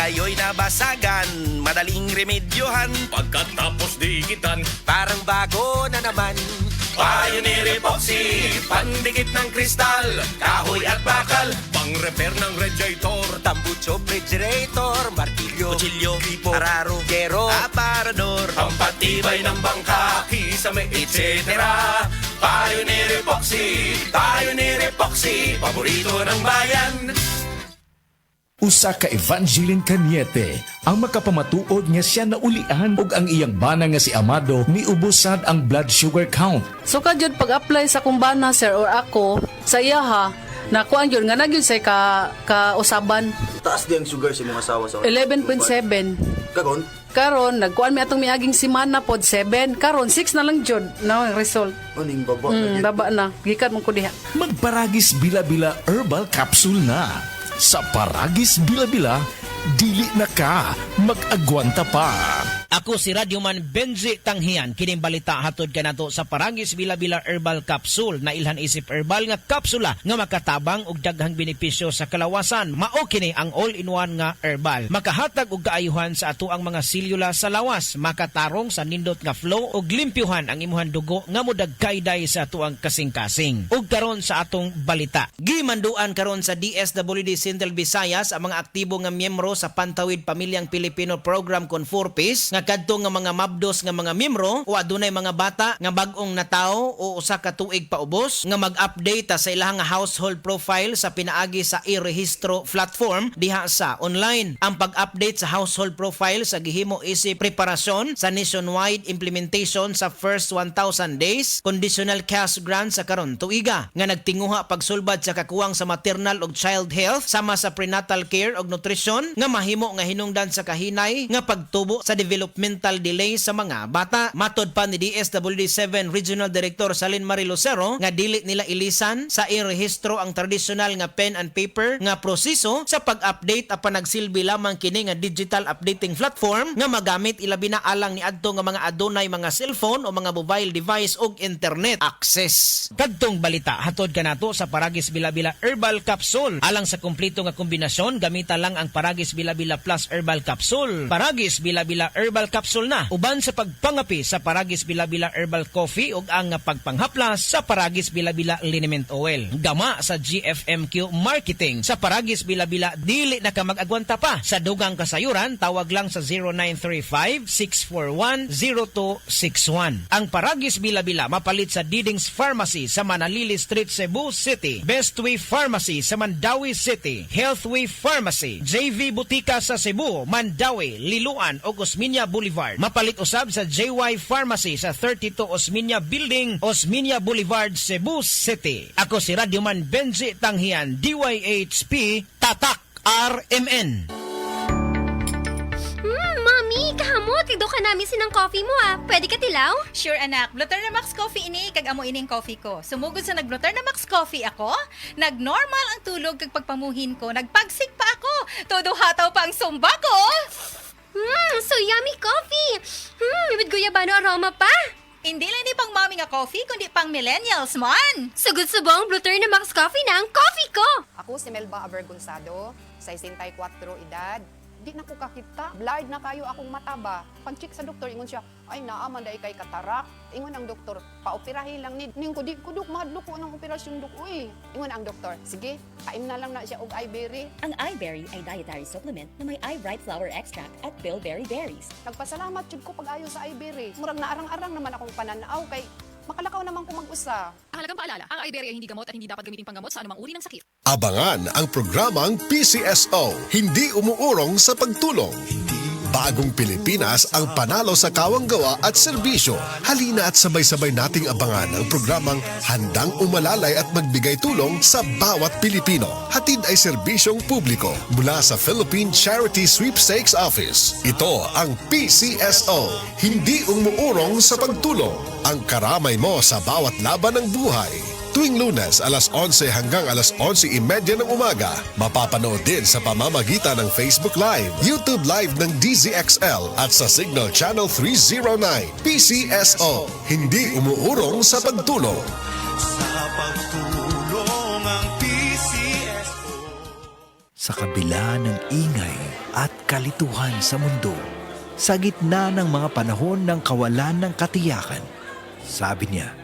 kayo'y nabasagan, madaling remedyohan. Pagkatapos dikitan, Parang bago na naman. Pioneer Epoxy, pandikit ng kristal, kahoy at bakal. pang-repair ng radiator, Tambucho, refrigerator, martilyo, Kutsilyo, gripo, araro, gero, aparador, pampatibay ng bangka, kisame, etc. Pioneer Epoxy, paborito ng bayan. Usa ka Evangeline Cañete ang makapamatuod nga siya naulian ug ang iyang bana nga si Amado miubusad ang blood sugar count. So kadyod pag-apply sa kumbana sir or ako sa iya ha, nakuan yun nga nagyud say ka-usaban Taas di ang sugar sa mga asawa sa 11.7. Kagon? Karon nagkuan mi atong miaging semana pod 7. Karon 6 na lang jud na ang result. Aning baba. Baba na. Gikan mo ko diha. Magparagis bila-bila herbal capsule na. Sa Paragis Bila-Bila, dili na ka mag-agwanta pa. Ako si Radyoman Benji Tanghian. Kining balita hatod kanato sa Paragis Bila-Bila Herbal Capsule na ilhan isip herbal nga kapsula nga makatabang og daghang benepisyo sa kalawasan. Mao kini ang all-in-one nga herbal. Makahatag og kaayuhan sa ato ang mga selula sa lawas, makatarong sa nindot nga flow og limpyuhan ang imuhang dugo nga modagkayday sa ato ang kasing-kasing. Ug karon sa atong balita. Gimanduan karon sa DSWD Central Visayas ang mga aktibo nga miyembro sa Pantawid Pamilyang Pilipino Program Conforpis nga kadto nga mga mabdos nga mga miyembro o adunay mga bata nga bag-ong natawo o usa ka tuig paubos nga mag-update sa ilahang household profile sa pinaagi sa i-rehistro platform diha sa online. Ang pag-update sa household profile sa gihimo isip preparasyon sa nationwide implementation sa first 1,000 days conditional cash grant sa karon tuiga nga nagtinguha pagsulbad sa kakuwang sa maternal ug child health sama sa prenatal care ug nutrition nga mahimo nga hinungdan sa kahinay nga pagtubo sa developmental delay sa mga bata. Matod pa ni DSWD 7 Regional Director Salin Marie Lucero nga dili nila ilisan sa i-rehistro ang traditional nga pen and paper nga proseso sa pag-update apan nagsilbi lamang kini nga digital updating platform nga magamit ilabi na alang ni adto nga mga adunay mga cellphone o mga mobile device ug internet access. Kadtong balita hatod kanato sa Paragis Bila-Bila Herbal Capsule. Alang sa kumpleto nga kombinasyon gamita lang ang Paragis Bila-Bila Plus Herbal Capsule. Paragis Bila-Bila Herbal Capsule na uban sa pagpangapi sa Paragis Bila-Bila Herbal Coffee ug ang pagpanghaplas sa Paragis Bila-Bila Liniment Oil. Gama sa GFMQ Marketing sa Paragis Bila-Bila dili na ka mag-agwanta pa. Sa dugang kasayuran tawag lang sa 0935-641-0261. Ang Paragis Bila-Bila mapalit sa Didings Pharmacy sa Manalili Street, Cebu City, Bestway Pharmacy sa Mandawi City, Healthway Pharmacy, JV Butika sa Cebu, Mandawi, Liluan o Osmeña Boulevard. Mapalit usab sa JY Pharmacy sa 32 Osmeña Building, Osmeña Boulevard, Cebu City. Ako si Radyoman Benji Tanghian, DYHP, Tatak RMN. Mami, kahamot. Tigdo ka namin sinang coffee mo Pwede ka tilaw? Sure anak, Blutter na Max Coffee ini kag amo ining coffee ko. Sumugod sa nag-Blutter na Max Coffee ako, nag-normal ang tulog kag pagpamuhin ko, nagpagsik pa ako. Todo hataw pa ang sumba ko. So yummy coffee. With guyabano aroma pa. Hindi lang ni pang mami nga coffee, kundi pang millennials man. Sugod subong Blutter na Max Coffee na ang coffee ko. Ako si Melba Avergonzado, 64 edad. Di na ko kakita. Blind na kayo akong mata ba? Pag-check sa doktor, ingon siya, ay naaman dahil kay katarak. Ingon ang doktor, paoperahin lang ni. Ning ko, di ko duk, mahadlo ko ng operasyon duk. Uy. Ingon ang doktor, sige, kaim na lang na siya og iBerry. Ang iBerry ay dietary supplement na may eye-bright flower extract at bilberry berries. Nagpasalamat jud ko pag-ayo sa iBerry. Murag na arang-arang naman akong pananaw kay makalakaw naman ko mag-usa. Ang halagang paalala, ang iBerry ay hindi gamot at hindi dapat gamitin panggamot sa anumang uri ng sakit. Abangan ang programang PCSO, Hindi Umuurong sa Pagtulong. Bagong Pilipinas ang panalo sa kawanggawa at serbisyo. Halina at sabay-sabay nating abangan ang programang handang umalalay at magbigay tulong sa bawat Pilipino. Hatid ay serbisyong publiko mula sa Philippine Charity Sweepstakes Office. Ito ang PCSO, Hindi Umuurong sa Pagtulong. Ang karamay mo sa bawat laban ng buhay. Tuwing Lunes, alas 11 hanggang alas 11:30 ng umaga. Mapapanood din sa pamamagitan ng Facebook Live, YouTube Live ng DZXL at sa Signal Channel 309. PCSO, Hindi Umuurong sa Pagtulong. sa pagtulong ang PCSO. Sa kabila ng ingay at kalituhan sa mundo, sa gitna ng mga panahon ng kawalan ng katiyakan, sabi niya,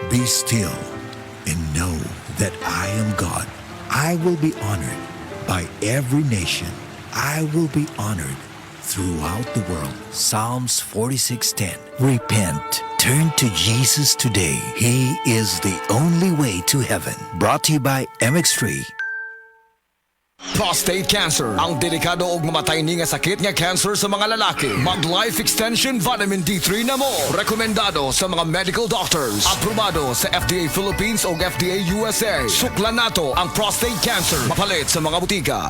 "Be still and know that I am God. I will be honored by every nation. I will be honored throughout the world." Psalms 46:10. Repent. Turn to Jesus today. He is the only way to heaven. Brought to you by MX3. Prostate cancer, ang delikado ug mamatay ni nga sakit nga cancer sa mga lalaki. Mag Life Extension Vitamin D3 na mo. Rekomendado sa mga medical doctors. Aprobado sa FDA Philippines o FDA USA. Suklan nato ang prostate cancer. Mapalit sa mga butika.